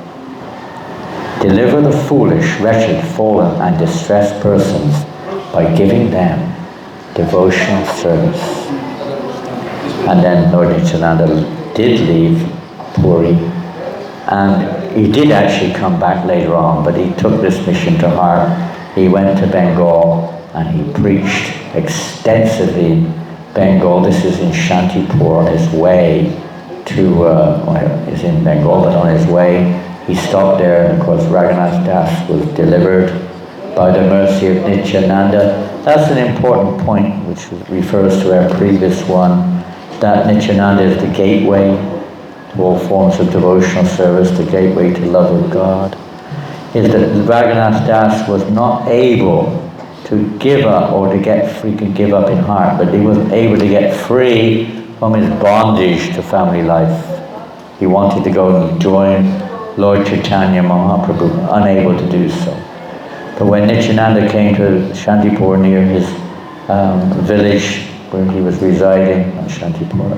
Deliver the foolish, wretched, fallen, and distressed persons by giving them devotional service. And then Lord Nityānanda did leave Puri, and he did actually come back later on, but he took this mission to heart. He went to Bengal and he preached extensively in Bengal. This is in Shantipur on his way to, he's in Bengal, but on his way he stopped there, and of course Raghunath Das was delivered by the mercy of Nityānanda. That's an important point which refers to our previous one, that Nityānanda is the gateway to all forms of devotional service, the gateway to love of God. Is that Raghunath Das was not able to give up, or to get free, can give up in heart, but he was able to get free from his bondage to family life. He wanted to go and join Lord Chaitanya Mahaprabhu, unable to do so. But when Nityānanda came to Shantipur, near his village where he was residing, not Shantipur,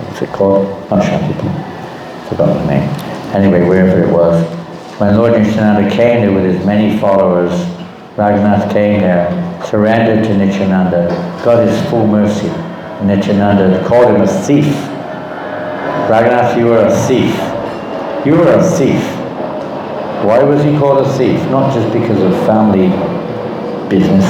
what's it called? Not Shantipur, forgot the name. Anyway, wherever it was. When Lord Nityānanda came there with his many followers, Raghunath came there, surrendered to Nityānanda, got his full mercy. Nityānanda called him a thief. Raghunath, you are a thief. You are a thief. Why was he called a thief? Not just because of family business,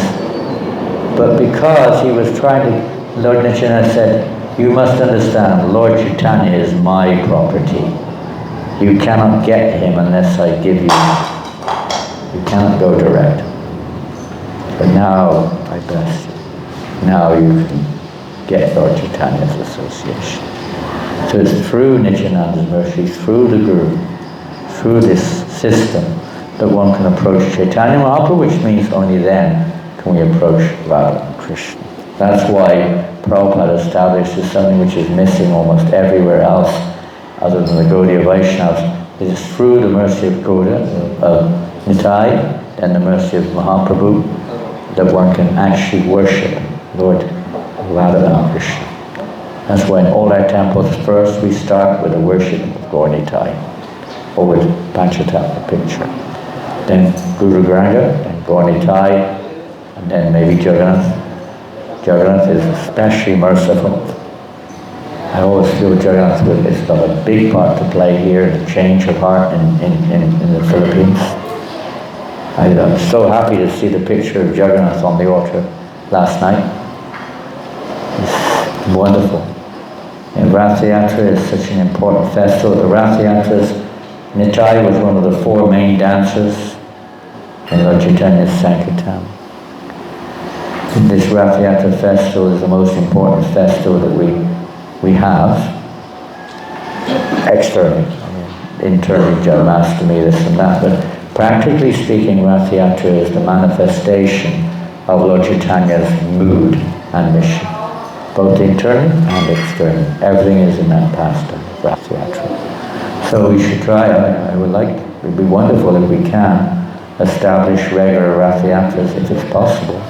but because he was trying to, Lord Nityānanda said, you must understand, Lord Chaitanya is my property. You cannot get him unless I give you. You cannot go direct. But now I bless you. Now you can get Lord Chaitanya's association. So it's through Nityananda's mercy, through the Guru, through this system, that one can approach Chaitanya Mahaprabhu, which means only then can we approach Radha and Krishna. That's why Prabhupada established as something which is missing almost everywhere else other than the Gaudiya Vaishnavas. It is through the mercy of Gaudiya, of Nitai, and the mercy of Mahaprabhu that one can actually worship Lord Radha and Krishna. That's why in all our temples first we start with the worship of Gaur Nitai, or with Panchatattva picture. Then Guru Granga, then Gaur Nitai, and then maybe Jagannath. Jagannath is especially merciful. I always feel Jagannath has got a big part to play here in the change of heart in the Philippines. I'm so happy to see the picture of Jagannath on the altar last night. It's wonderful. And Rath Yatra is such an important festival. The Rath Yatras, Nitai was one of the four main dancers in Lord Chaitanya's Sankirtan. This Rath Yatra festival is the most important festival that we have externally. I mean, internally, Janmashtami, this and that, but practically speaking, Rath Yatra is the manifestation of Lord Chaitanya's mood and mission, both internally and externally. Everything is in that pastime, Rath Yatra. So we should try, it would be wonderful if we can establish regular Rath Yatras if it's possible.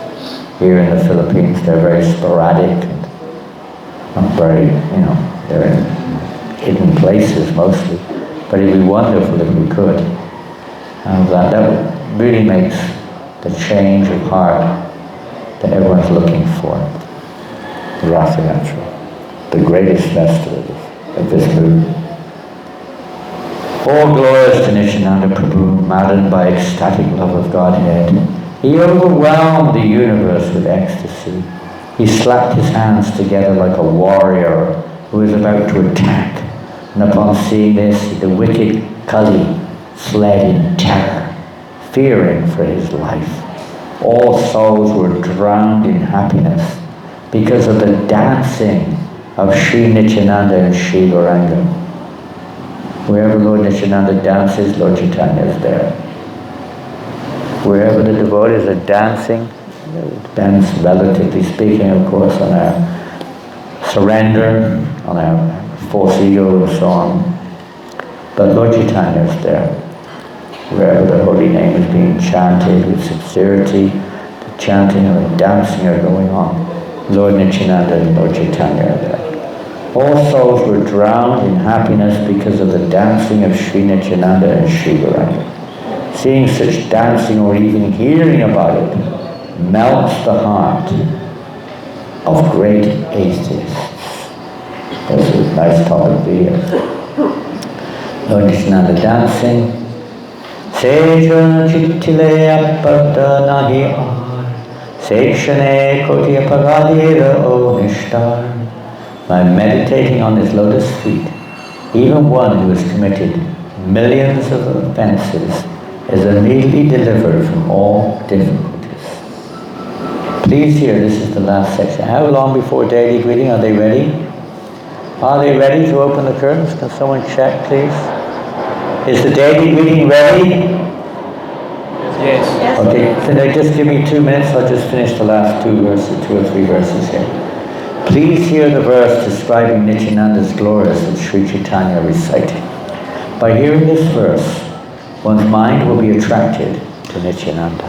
Here in the Philippines, they're very sporadic and not very, they're in hidden places mostly. But it'd be wonderful if we could. And that really makes the change of heart that everyone's looking for. The Rath Yatra, the greatest festival of this movement. All glories to Nityānanda Prabhu, maddened by ecstatic love of Godhead. He overwhelmed the universe with ecstasy. He slapped his hands together like a warrior who is about to attack. And upon seeing this, the wicked Kali fled in terror, fearing for his life. All souls were drowned in happiness because of the dancing of Sri Nityānanda and Sri Gauranga. Wherever Lord Nityānanda dances, Lord Chaitanya is there. Wherever the devotees are dancing, it depends, relatively speaking, of course, on our surrender, on our false ego and so on. But Lord Chaitanya is there. Wherever the holy name is being chanted with sincerity, the chanting and the dancing are going on. Lord Nityānanda and Lord Chaitanya are there. All souls were drowned in happiness because of the dancing of Sri Nityānanda and Sri Gauranga. Seeing such dancing or even hearing about it melts the heart of great atheists. That's a nice topic to hear. Lord Nityānanda dancing. Sejana chittile appada nahi ar, Sekshane koti apagadira o nishtar. By meditating on his lotus feet, even one who has committed millions of offenses is immediately delivered from all difficulties. Please hear, this is the last section. How long before daily greeting? Are they ready? Are they ready to open the curtains? Can someone check, please? Is the daily greeting ready? Yes. Okay, can they just give me 2 minutes? I'll just finish the last 2 or 3 verses here. Please hear the verse describing Nityananda's glories that Sri Chaitanya recited. By hearing this verse, one's mind will be attracted to Nityananda.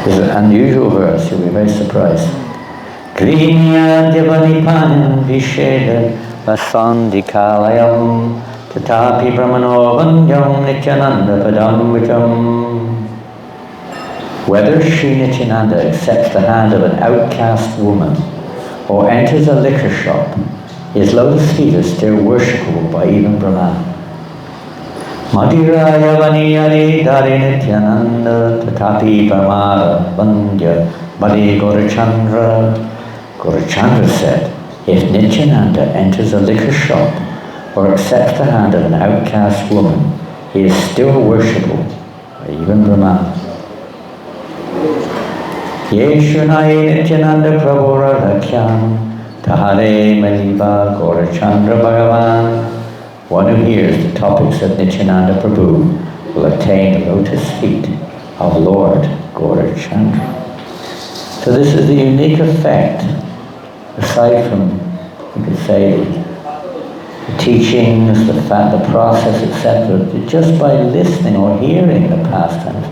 It's an unusual verse, you'll be very surprised. Grinya devanipanam visheda vasandikalayam tatapi brahmano vanyam Nityananda padamritam. Whether Sri Nityānanda accepts the hand of an outcast woman or enters a liquor shop, his lotus feet are still worshipable by even Brahmana. Mandir vaniyari dari Nityānanda tatapi parmada vandya bali Gaurachandra. Gaurachandra said, if Nityananda enters a liquor shop or accepts the hand of an outcast woman, he is still worshipable by even Brahmana. Yeshunai Nityananda Prabhu Radhakyam Tahare Maliva Gaurachandra Bhagavan One who hears the topics of Nityānanda Prabhu will attain the lotus feet of Lord Gaurachandra. So this is the unique effect, aside from, you could say, the teachings, the process, etc., just by listening or hearing the pastimes,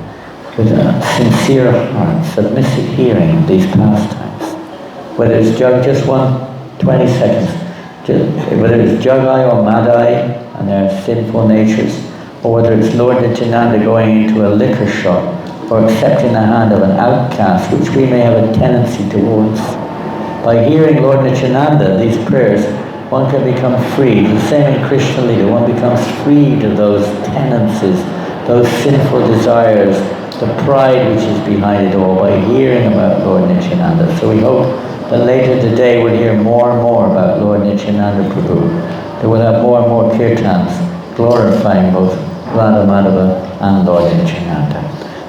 with a sincere heart, submissive hearing of these pastimes, whether it's just 20 seconds, whether it's Jagai or Madai and their sinful natures, or whether it's Lord Nityānanda going into a liquor shop, or accepting the hand of an outcast, which we may have a tendency towards. By hearing Lord Nityānanda, these prayers, one can become freed. The same in Krishna Lila, one becomes freed of those tendencies, those sinful desires, the pride which is behind it all, by hearing about Lord Nityānanda. So we hope that later today we'll hear more and more about Lord Nityānanda Prabhu. That we'll have more and more kirtans glorifying both RadhaMadhava and Lord Nityānanda.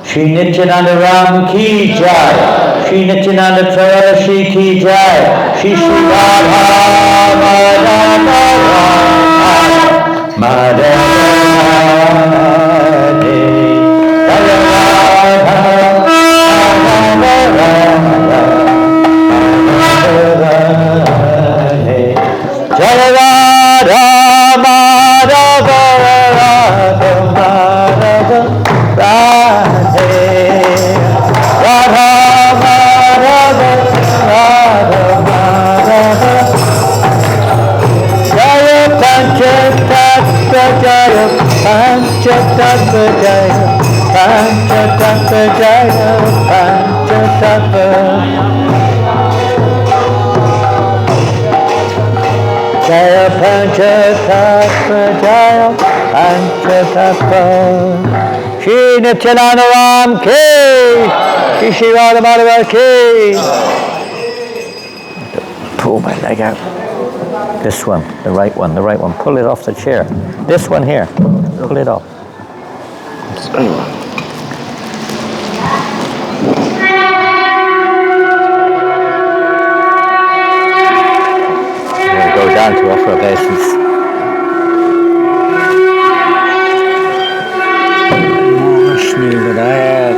Shri Nityānanda Ram ki jai, Shri Nityānanda Trayodasi ki jai, Shri Radha Madhava Madhava Jaya Panchatattva Jaya Panchatattva. Shri Nityānanda Ram ki, Shri RadhaMadhava ki. Pull my leg out. This one, the right one. Pull it off the chair. This one here. Pull it off. Go down to offer obeisance.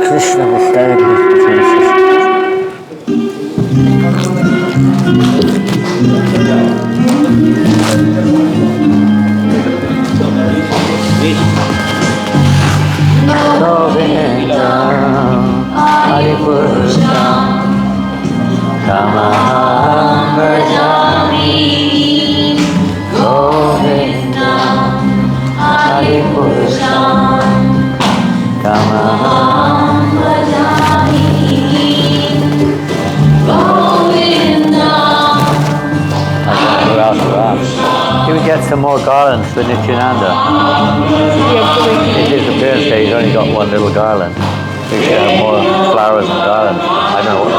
Krishna He would get some more garlands for Nityānanda. In his appearance day, he's only got one little garland. We should have more flowers and garlands. I don't know what.